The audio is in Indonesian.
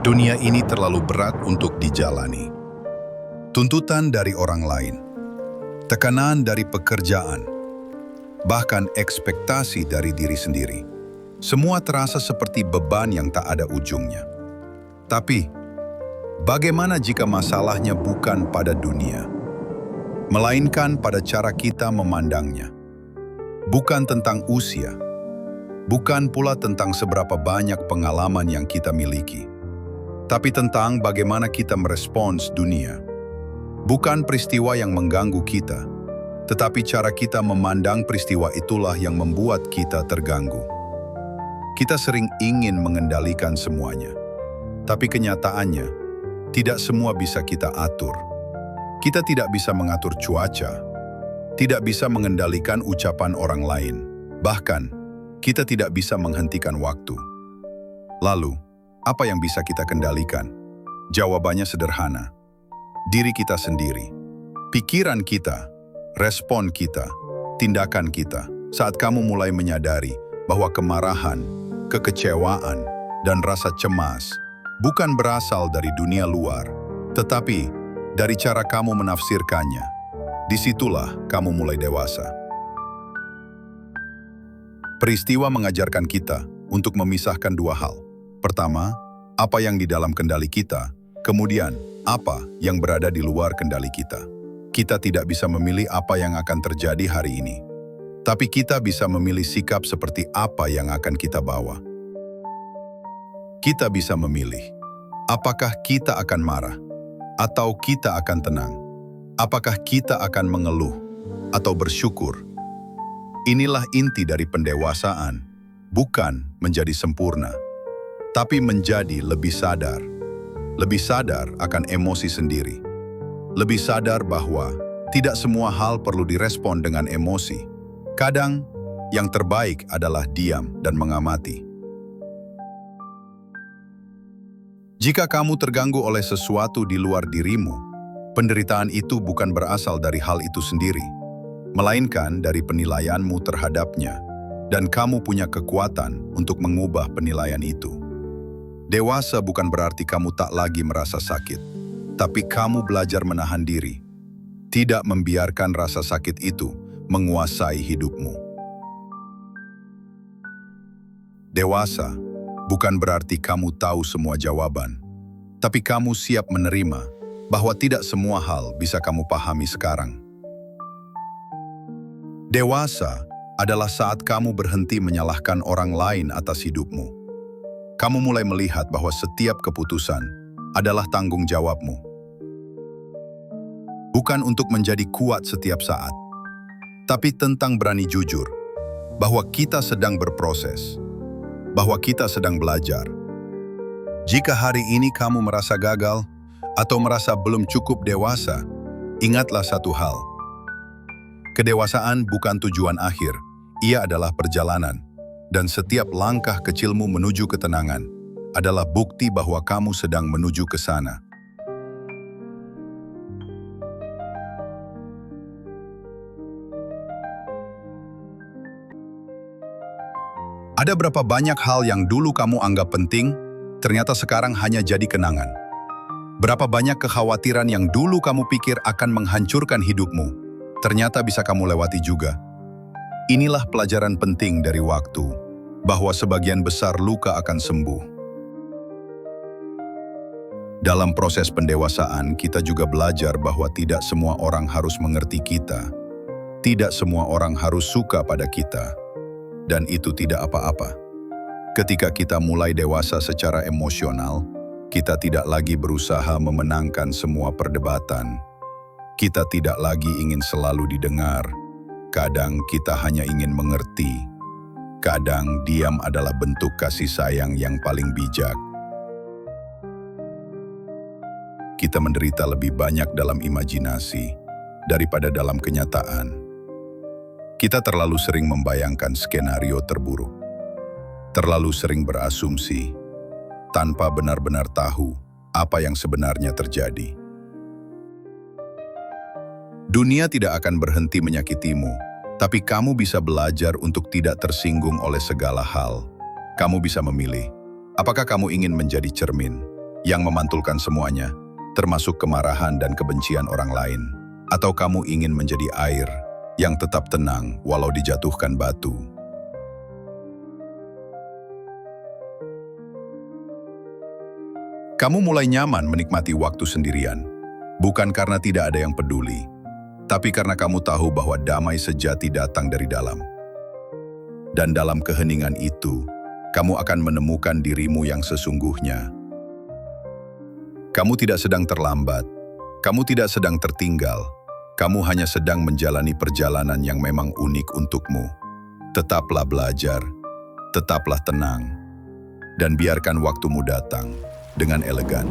Dunia ini terlalu berat untuk dijalani. Tuntutan dari orang lain, tekanan dari pekerjaan, bahkan ekspektasi dari diri sendiri. Semua terasa seperti beban yang tak ada ujungnya. Tapi, bagaimana jika masalahnya bukan pada dunia, melainkan pada cara kita memandangnya? Bukan tentang usia, bukan pula tentang seberapa banyak pengalaman yang kita miliki, tapi tentang bagaimana kita merespons dunia. Bukan peristiwa yang mengganggu kita, tetapi cara kita memandang peristiwa itulah yang membuat kita terganggu. Kita sering ingin mengendalikan semuanya, tapi kenyataannya, tidak semua bisa kita atur. Kita tidak bisa mengatur cuaca, tidak bisa mengendalikan ucapan orang lain, bahkan kita tidak bisa menghentikan waktu. Lalu, apa yang bisa kita kendalikan? Jawabannya sederhana. Diri kita sendiri, pikiran kita, respon kita, tindakan kita. Saat kamu mulai menyadari bahwa kemarahan, kekecewaan, dan rasa cemas bukan berasal dari dunia luar, tetapi dari cara kamu menafsirkannya, disitulah kamu mulai dewasa. Peristiwa mengajarkan kita untuk memisahkan dua hal. Pertama, apa yang di dalam kendali kita, kemudian apa yang berada di luar kendali kita. Kita tidak bisa memilih apa yang akan terjadi hari ini, tapi kita bisa memilih sikap seperti apa yang akan kita bawa. Kita bisa memilih, apakah kita akan marah, atau kita akan tenang. Apakah kita akan mengeluh, atau bersyukur. Inilah inti dari pendewasaan, bukan menjadi sempurna, tapi menjadi lebih sadar. Lebih sadar akan emosi sendiri. Lebih sadar bahwa tidak semua hal perlu direspon dengan emosi. Kadang, yang terbaik adalah diam dan mengamati. Jika kamu terganggu oleh sesuatu di luar dirimu, penderitaan itu bukan berasal dari hal itu sendiri, melainkan dari penilaianmu terhadapnya, dan kamu punya kekuatan untuk mengubah penilaian itu. Dewasa bukan berarti kamu tak lagi merasa sakit, tapi kamu belajar menahan diri, tidak membiarkan rasa sakit itu menguasai hidupmu. Dewasa bukan berarti kamu tahu semua jawaban, tapi kamu siap menerima bahwa tidak semua hal bisa kamu pahami sekarang. Dewasa adalah saat kamu berhenti menyalahkan orang lain atas hidupmu. Kamu mulai melihat bahwa setiap keputusan adalah tanggung jawabmu. Bukan untuk menjadi kuat setiap saat, tapi tentang berani jujur bahwa kita sedang berproses, bahwa kita sedang belajar. Jika hari ini kamu merasa gagal atau merasa belum cukup dewasa, ingatlah satu hal. Kedewasaan bukan tujuan akhir, ia adalah perjalanan. Dan setiap langkah kecilmu menuju ketenangan adalah bukti bahwa kamu sedang menuju ke sana. Ada berapa banyak hal yang dulu kamu anggap penting, ternyata sekarang hanya jadi kenangan. Berapa banyak kekhawatiran yang dulu kamu pikir akan menghancurkan hidupmu, ternyata bisa kamu lewati juga. Inilah pelajaran penting dari waktu, bahwa sebagian besar luka akan sembuh. Dalam proses pendewasaan, kita juga belajar bahwa tidak semua orang harus mengerti kita. Tidak semua orang harus suka pada kita. Dan itu tidak apa-apa. Ketika kita mulai dewasa secara emosional, kita tidak lagi berusaha memenangkan semua perdebatan. Kita tidak lagi ingin selalu didengar. Kadang kita hanya ingin mengerti. Kadang diam adalah bentuk kasih sayang yang paling bijak. Kita menderita lebih banyak dalam imajinasi daripada dalam kenyataan. Kita terlalu sering membayangkan skenario terburuk. Terlalu sering berasumsi tanpa benar-benar tahu apa yang sebenarnya terjadi. Dunia tidak akan berhenti menyakitimu, tapi kamu bisa belajar untuk tidak tersinggung oleh segala hal. Kamu bisa memilih, apakah kamu ingin menjadi cermin yang memantulkan semuanya, termasuk kemarahan dan kebencian orang lain? Atau kamu ingin menjadi air yang tetap tenang walau dijatuhkan batu? Kamu mulai nyaman menikmati waktu sendirian, bukan karena tidak ada yang peduli, tapi karena kamu tahu bahwa damai sejati datang dari dalam. Dan dalam keheningan itu, kamu akan menemukan dirimu yang sesungguhnya. Kamu tidak sedang terlambat, kamu tidak sedang tertinggal, kamu hanya sedang menjalani perjalanan yang memang unik untukmu. Tetaplah belajar, tetaplah tenang, dan biarkan waktumu datang dengan elegan.